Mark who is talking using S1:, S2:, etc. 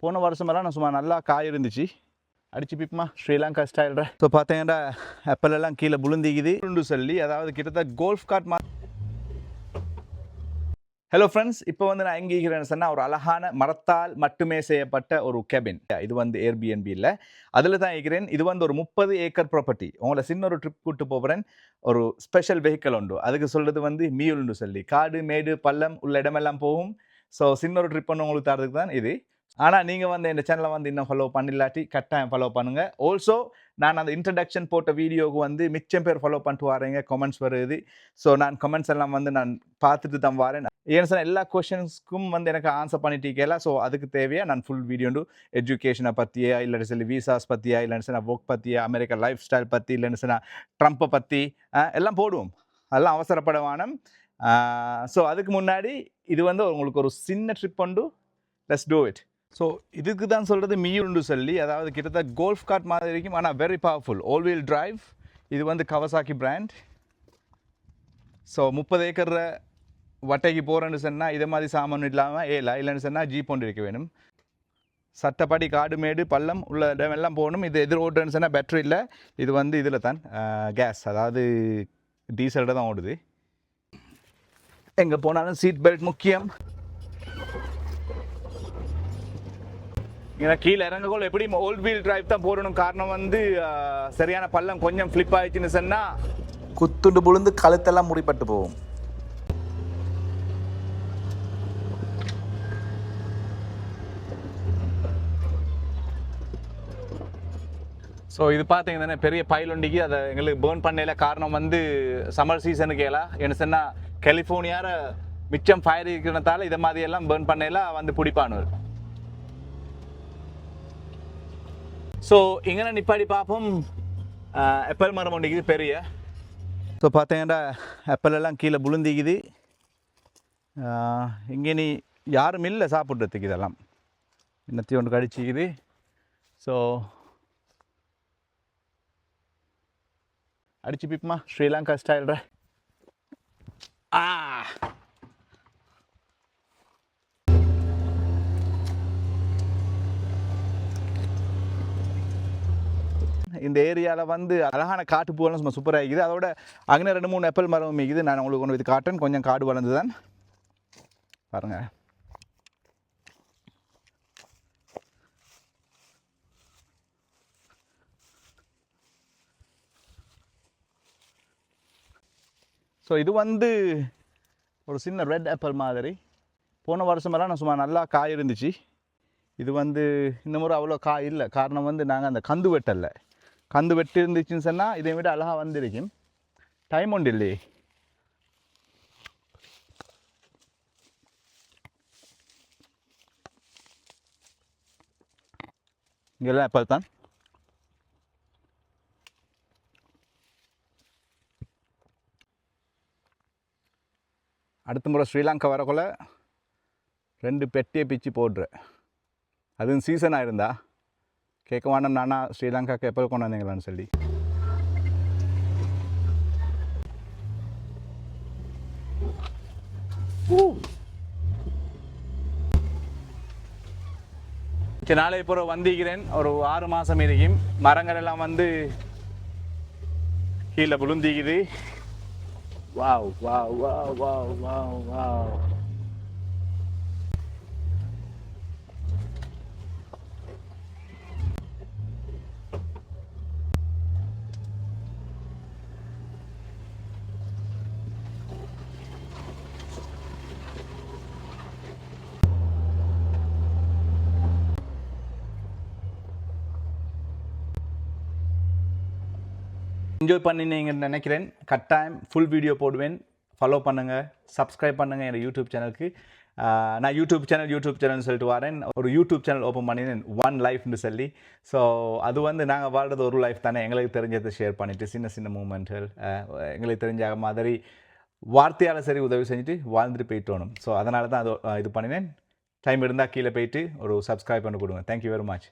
S1: போன வருஷமெல்லாம் நான் சும்மா நல்லா காய் இருந்துச்சு அடிச்சு பிப்பமா ஸ்ரீலங்கா ஸ்டைலில். ஸோ பார்த்தீங்கன்னா ஆப்பிள் எல்லாம் கீழே விழுந்திக்குது சொல்லி, அதாவது கிட்டத்தட்ட கோல்ஃப் கார்ட் ஹலோ ஃப்ரெண்ட்ஸ், இப்போ வந்து நான் எங்கே இருக்கிறேன்னு சொன்னால் ஒரு அழகான மரத்தால் மட்டுமே செய்யப்பட்ட ஒரு கேபின். இது வந்து ஏர்பிஎன்பி இல்லை, அதில் தான் இருக்கிறேன். இது வந்து ஒரு 30 ஏக்கர் ப்ராப்பர்ட்டி. உங்களை சின்ன ஒரு ட்ரிப் கூப்பிட்டு போகிறேன். ஒரு ஸ்பெஷல் வெஹிக்கிள் உண்டு, அதுக்கு சொல்கிறது வந்து மியூல்னு சொல்லி காடு மேடு பள்ளம் உள்ள இடமெல்லாம் போகும். ஸோ சின்ன ஒரு ட்ரிப் பண்ண உங்களுக்கு தரதுக்கு தான் இது. ஆனால் நீங்கள் வந்து இந்த சேனலை வந்து இன்னும் ஃபாலோ பண்ணில்லாட்டி கட்டாயம் ஃபாலோ பண்ணுங்கள். ஆல்சோ நான் அந்த இன்ட்ரடக்ஷன் போட்ட வீடியோவுக்கு வந்து மிச்சம் பேர் ஃபாலோ பண்ணிட்டு வரேங்க, கமெண்ட்ஸ் வருது. ஸோ நான் கமெண்ட்ஸ் எல்லாம் வந்து நான் பார்த்துட்டு தான் வரேன். ஏன்னு சொன்னால் எல்லா கொஷின்ஸ்க்கும் வந்து எனக்கு ஆன்சர் பண்ணிட்டீங்களா. ஸோ அதுக்கு தேவையாக நான் ஃபுல் வீடியோண்டு எஜுகேஷனை பற்றியா, இல்லைன்னு சொல்லி விசாஸ் பற்றியா, இல்லைன்னு சொன்னால் ஒர்க் பற்றியா, அமெரிக்கா லைஃப் ஸ்டைல் பற்றி, இல்லைன்னு சொன்னால் ட்ரம்ப்பை பற்றி எல்லாம் போடுவோம். அதெல்லாம் அவசரப்பட வேணும். ஸோ அதுக்கு முன்னாடி இது வந்து உங்களுக்கு ஒரு சின்ன ட்ரிப் உண்டு. Let's do it. ஸோ இதுக்கு தான் சொல்கிறது மியூல்னு சொல்லி, அதாவது கிட்டத்தட்ட கோல்ஃப் கார்ட் மாதிரி இருக்கும், ஆனால் very powerful all wheel drive. இது வந்து கவசாக்கி பிராண்ட். ஸோ 30 ஏக்கர் வட்டைக்கு போகிறேன்னு சொன்னால் இதை மாதிரி சாமான் இல்லாமல் இல்லைன்னு சொன்னால் ஜீப் ஒன்று இருக்க வேணும். சட்டப்படி காடு மேடு பள்ளம் உள்ள இடமெல்லாம் போகணும். இது எதிர் ஓட்டுன்னு சொன்னால் பேட்ரி இல்லை, இது வந்து இதில் தான் கேஸ், அதாவது டீசலில் தான் ஓடுது. எங்கே போனாலும் சீட் பெல்ட் முக்கியம். ஏன்னா கீழே இறங்கக்கோள் எப்படி ஓல்ட் வீல் டிரைவ் தான் போடணும். காரணம் வந்து சரியான பள்ளம் கொஞ்சம் ஃப்ளிப் ஆயிடுச்சுன்னு சொன்னால் குத்துண்டு புழுந்து கழுத்தெல்லாம் முடிப்பட்டு போகும். ஸோ இது பார்த்தீங்கன்னா பெரிய பைலொண்டிக்கு அதை எங்களுக்கு பேர்ன் பண்ணல. காரணம் வந்து சம்மர் சீசனுக்கு எல்லாம் என்ன சொன்னால் கலிஃபோர்னியாவில் மிச்சம் ஃபயர் இருக்கிறதால இதை மாதிரியெல்லாம் பேர்ன் பண்ணல வந்து பிடிப்பானவர். ஸோ இங்கே நிப்பாடி பார்ப்போம். ஆப்பிள் மரம் ஒன்றிக்குது பெரிய. ஸோ பார்த்தீங்கன்னா ஆப்பிள் எல்லாம் கீழே விழுந்திக்குது. இங்கே நீ யாரும் இல்லை சாப்பிட்றதுக்கு, இதெல்லாம் இன்னத்தையும் ஒன்று கடிச்சிக்குது. ஸோ அடிச்சு பிப்பமா ஸ்ரீலங்கா ஸ்டைலில். இந்த ஏரியாவில் வந்து அழகான காட்டு பூவெல்லாம் சும்மா சூப்பராக இருக்குது. அதோட அங்கே 2-3 ஆப்பிள் மரம் இருக்குது. நான் உங்களுக்கு கொண்டு போய் காட்டேன். கொஞ்சம் காடு வளர்ந்து தான் பாருங்கள். ஸோ இது வந்து ஒரு சின்ன ரெட் ஆப்பிள் மாதிரி. போன வருஷமெல்லாம் நான் சும்மா நல்லா காய் இருந்துச்சு. இது வந்து இந்த முறை அவ்வளோ காய் இல்லை. காரணம் வந்து நாங்கள் அந்த கந்து வெட்டலை. கந்து வெட்டு இருந்துச்சுன்னு சொன்னால் இதை விட அழகாக வந்துருக்கும். டைம் உண்டு இல்லையே. இங்கெல்லாம் ஆப்பிள் தான். அடுத்த முறை ஸ்ரீலங்கா வரக்குள்ள 2 பெட்டியை பிச்சு போடுறேன். அதுவும் சீசனாக இருந்தா கேட்க வேண்டாம், நானா ஸ்ரீலங்காக்கு எப்போ கொண்டாந்தீங்களான்னு சொல்லி. நாளை இப்போ வந்திக்கிறேன். ஒரு 6 மாதம் இருக்கும். மரங்கள் எல்லாம் வந்து கீழே விழுந்திக்குது. Wow wow wow wow wow wow. Enjoy பண்ணினீங்கன்னு நினைக்கிறேன். கட்டாயம் ஃபுல் வீடியோ போடுவேன். ஃபாலோ பண்ணுங்கள், சப்ஸ்கிரைப் பண்ணுங்கள் என்னோடய யூடியூப் சேனலுக்கு. நான் யூடியூப் சேனல்னு சொல்லிட்டு வரேன். ஒரு யூடியூப் சேனல் ஓப்பன் பண்ணினேன், ஒன் லைஃப்னு சொல்லி. ஸோ அது வந்து நாங்கள் வாழ்கிறது ஒரு லைஃப் தானே. எங்களுக்கு தெரிஞ்சதை ஷேர் பண்ணிவிட்டு சின்ன சின்ன மூமெண்ட்கள் எங்களுக்கு தெரிஞ்ச மாதிரி வார்த்தையால் சரி உதவி செஞ்சுட்டு வாழ்ந்துட்டு போயிட்டு வரணும். ஸோ அதனால தான் அது இது பண்ணினேன். டைம் இருந்தால் கீழே போயிட்டு ஒரு சப்ஸ்கிரைப் பண்ணி கொடுங்க. Thank you very much.